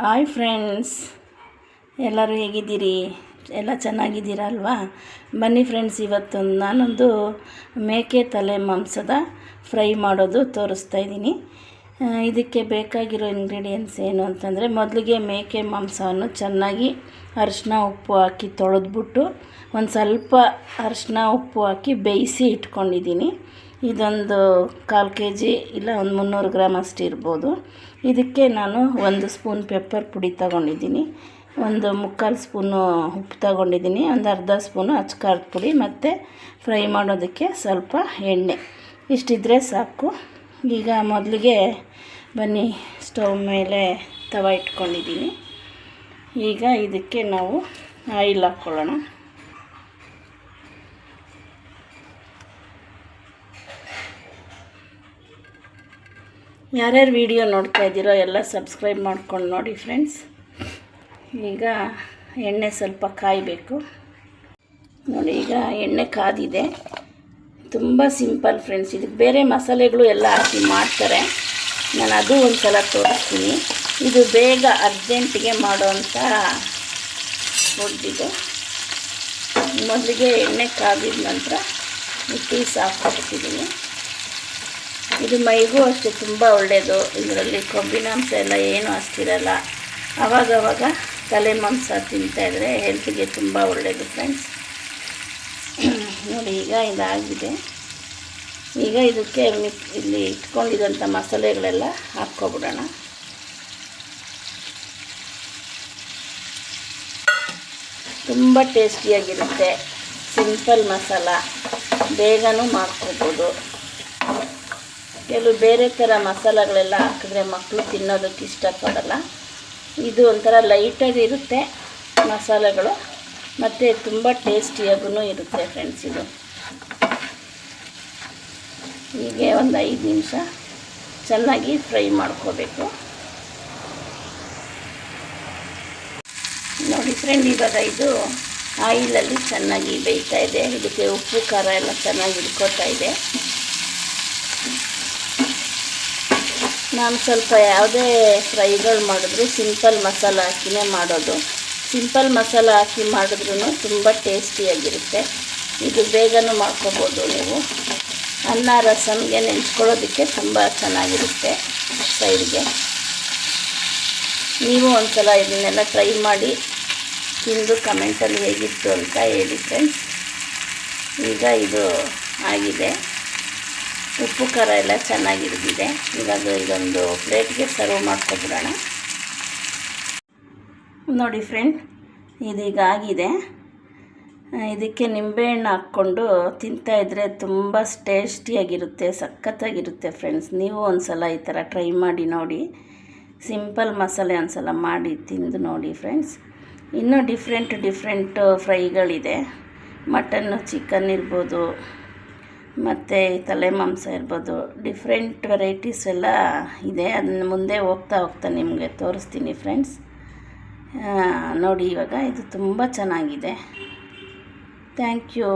Hi friends, ಎಲ್ಲರೂ ಹೇಗಿದ್ದೀರಿ? ಎಲ್ಲ ಚೆನ್ನಾಗಿದ್ದೀರಾ ಅಲ್ವಾ? ಬನ್ನಿ ಫ್ರೆಂಡ್ಸ್, ಇವತ್ತು ನಾನೊಂದು ಮೇಕೆ ತಲೆ ಮಾಂಸದ ಫ್ರೈ ಮಾಡೋದು ತೋರಿಸ್ತಾ ಇದ್ದೀನಿ. ಇದಕ್ಕೆ ಬೇಕಾಗಿರೋ ಇಂಗ್ರೀಡಿಯೆಂಟ್ಸ್ ಏನು ಅಂತಂದರೆ, ಮೊದಲಿಗೆ ಮೇಕೆ ಮಾಂಸವನ್ನು ಚೆನ್ನಾಗಿ ಅರಿಶಿನ ಉಪ್ಪು ಹಾಕಿ ತೊಳೆದ್ಬಿಟ್ಟು ಒಂದು ಸ್ವಲ್ಪ ಅರಿಶಿನ ಉಪ್ಪು ಹಾಕಿ ಬೇಯಿಸಿ ಇಟ್ಕೊಂಡಿದ್ದೀನಿ. ಇದೊಂದು 1/4 kg ಇಲ್ಲ ಒಂದು 300 ಗ್ರಾಮ್ ಅಷ್ಟು ಇರ್ಬೋದು. ಇದಕ್ಕೆ ನಾನು 1 ಸ್ಪೂನ್ ಪೆಪ್ಪರ್ ಪುಡಿ ತಗೊಂಡಿದ್ದೀನಿ, ಒಂದು 3/4 ಸ್ಪೂನು ಉಪ್ಪು ತಗೊಂಡಿದ್ದೀನಿ, ಒಂದು ಅರ್ಧ ಸ್ಪೂನು ಅಚ್ಕಾರದ ಪುಡಿ ಮತ್ತು ಫ್ರೈ ಮಾಡೋದಕ್ಕೆ ಸ್ವಲ್ಪ ಎಣ್ಣೆ. ಇಷ್ಟಿದ್ರೆ ಸಾಕು. ಈಗ ಮೊದಲಿಗೆ ಬನ್ನಿ, ಸ್ಟವ್ ಮೇಲೆ ತವ ಇಟ್ಕೊಂಡಿದ್ದೀನಿ. ಈಗ ಇದಕ್ಕೆ ನಾವು ಆಯಿಲ್ ಹಾಕ್ಕೊಳ್ಳೋಣ. ಯಾರ್ಯಾರು ವಿಡಿಯೋ ನೋಡ್ತಾ ಇದ್ದೀರೋ ಎಲ್ಲ ಸಬ್ಸ್ಕ್ರೈಬ್ ಮಾಡ್ಕೊಂಡು ನೋಡಿ ಫ್ರೆಂಡ್ಸ್. ಈಗ ಎಣ್ಣೆ ಸ್ವಲ್ಪ ಕಾಯಬೇಕು ನೋಡಿ. ಈಗ ಎಣ್ಣೆ ಕಾದಿದೆ. ತುಂಬ ಸಿಂಪಲ್ ಫ್ರೆಂಡ್ಸ್, ಇದಕ್ಕೆ ಬೇರೆ ಮಸಾಲೆಗಳು ಎಲ್ಲ ಹಾಕಿ ಮಾಡ್ತಾರೆ, ನಾನು ಅದು ಒಂದು ಸಲ ತೋರಿಸ್ತೀನಿ. ಇದು ಬೇಗ ಅರ್ಜೆಂಟಿಗೆ ಮಾಡೋವಂಥ ಫುಡ್ ಇದು. ಮೊದಲಿಗೆ ಎಣ್ಣೆ ಕಾದಿದ ನಂತರ ಪೀಸ್ ಹಾಕ್ಕೊಡ್ತಿದ್ದೀನಿ. ಇದು ಮೈಗೂ ಅಷ್ಟೇ ತುಂಬ ಒಳ್ಳೆಯದು. ಇದರಲ್ಲಿ ಕೊಬ್ಬಿನಾಂಶ ಎಲ್ಲ ಏನೂ ಅಷ್ಟಿರಲ್ಲ. ಆವಾಗವಾಗ ತಲೆ ಮಾಂಸ ತಿಂತಾಯಿದ್ರೆ ಹೆಲ್ತಿಗೆ ತುಂಬ ಒಳ್ಳೆಯದು ಫ್ರೆಂಡ್ಸ್. ನೋಡಿ, ಈಗ ಇದಾಗಿದೆ. ಈಗ ಇದಕ್ಕೆ ಇಲ್ಲಿ ಇಟ್ಕೊಂಡಿರೋಂಥ ಮಸಾಲೆಗಳೆಲ್ಲ ಹಾಕ್ಕೊಬಿಡೋಣ. ತುಂಬ ಟೇಸ್ಟಿಯಾಗಿರುತ್ತೆ, ಸಿಂಪಲ್ ಮಸಾಲ, ಬೇಗನೂ ಮಾಡ್ಕೊಬೋದು. ಕೆಲವು ಬೇರೆ ಥರ ಮಸಾಲೆಗಳೆಲ್ಲ ಹಾಕಿದ್ರೆ ಮಕ್ಕಳು ತಿನ್ನೋದಕ್ಕೆ ಇಷ್ಟಪಡಲ್ಲ. ಇದು ಒಂಥರ ಲೈಟಾಗಿರುತ್ತೆ ಮಸಾಲೆಗಳು, ಮತ್ತು ತುಂಬ ಟೇಸ್ಟಿಯಾಗೂ ಇರುತ್ತೆ ಫ್ರೆಂಡ್ಸ್. ಇದು ಹೀಗೆ ಒಂದು 5 ನಿಮಿಷ ಚೆನ್ನಾಗಿ ಫ್ರೈ ಮಾಡ್ಕೋಬೇಕು. ನೋಡಿ ಫ್ರೆಂಡ್, ಇವಾಗ ಇದು ಆಯಿಲಲ್ಲಿ ಚೆನ್ನಾಗಿ ಬೇಯ್ತಾ ಇದೆ. ಇದಕ್ಕೆ ಉಪ್ಪು ಖಾರ ಎಲ್ಲ ಚೆನ್ನಾಗಿ ಹಿಡ್ಕೋತಾ ಇದೆ. ನಾನು ಸ್ವಲ್ಪ ಯಾವುದೇ ಫ್ರೈಗಳು ಮಾಡಿದ್ರು ಸಿಂಪಲ್ ಮಸಾಲ ಹಾಕಿನೇ ಮಾಡೋದು. ಸಿಂಪಲ್ ಮಸಾಲ ಹಾಕಿ ಮಾಡಿದ್ರೂ ತುಂಬ ಟೇಸ್ಟಿಯಾಗಿರುತ್ತೆ. ಇದು ಬೇಗನೂ ಮಾಡ್ಕೋಬೋದು ನೀವು. ಅನ್ನ ರಸಮ್ಗೆ ನೆಂಚ್ಕೊಳ್ಳೋದಕ್ಕೆ ತುಂಬ ಚೆನ್ನಾಗಿರುತ್ತೆ ಸೈಡ್ಗೆ. ನೀವು ಒಂದು ಸಲ ಇದನ್ನೆಲ್ಲ ಟ್ರೈ ಮಾಡಿ ತಿಂದು ಕಮೆಂಟಲ್ಲಿ ಹೇಗಿತ್ತು ಅಂತ ಹೇಳಿ ಫ್ರೆಂಡ್ಸ್. ಈಗ ಇದು ಆಗಿದೆ, ಉಪ್ಪು ಖಾರ ಎಲ್ಲ ಚೆನ್ನಾಗಿ ಹಿಡಿದಿದೆ. ಇವಾಗ ಇದೊಂದು ಪ್ಲೇಟ್ಗೆ ಸರ್ವ್ ಮಾಡ್ಕೊಬಿಡೋಣ. ನೋಡಿ ಫ್ರೆಂಡ್, ಇದೀಗ ಆಗಿದೆ. ಇದಕ್ಕೆ ನಿಂಬೆಹಣ್ಣು ಹಾಕ್ಕೊಂಡು ತಿಂತಾಯಿದ್ರೆ ತುಂಬ ಟೇಸ್ಟಿಯಾಗಿರುತ್ತೆ, ಸಖತ್ತಾಗಿರುತ್ತೆ ಫ್ರೆಂಡ್ಸ್. ನೀವು ಒಂದು ಸಲ ಈ ಥರ ಟ್ರೈ ಮಾಡಿ ನೋಡಿ. ಸಿಂಪಲ್ ಮಸಾಲೆ ಒಂದು ಸಲ ಮಾಡಿ ತಿಂದು ನೋಡಿ ಫ್ರೆಂಡ್ಸ್. ಇನ್ನೂ ಡಿಫ್ರೆಂಟ್ ಫ್ರೈಗಳಿದೆ. ಮಟನ್ನು, ಚಿಕನ್ ಇರ್ಬೋದು, ಮತ್ತು ತಲೆ ಮಾಂಸ ಇರ್ಬೋದು, ಡಿಫ್ರೆಂಟ್ ವೆರೈಟೀಸ್ ಎಲ್ಲ ಇದೆ. ಅದನ್ನು ಮುಂದೆ ಹೋಗ್ತಾ ನಿಮಗೆ ತೋರಿಸ್ತೀನಿ ಫ್ರೆಂಡ್ಸ್. ನೋಡಿ, ಇವಾಗ ಇದು ತುಂಬ ಚೆನ್ನಾಗಿದೆ. Thank you.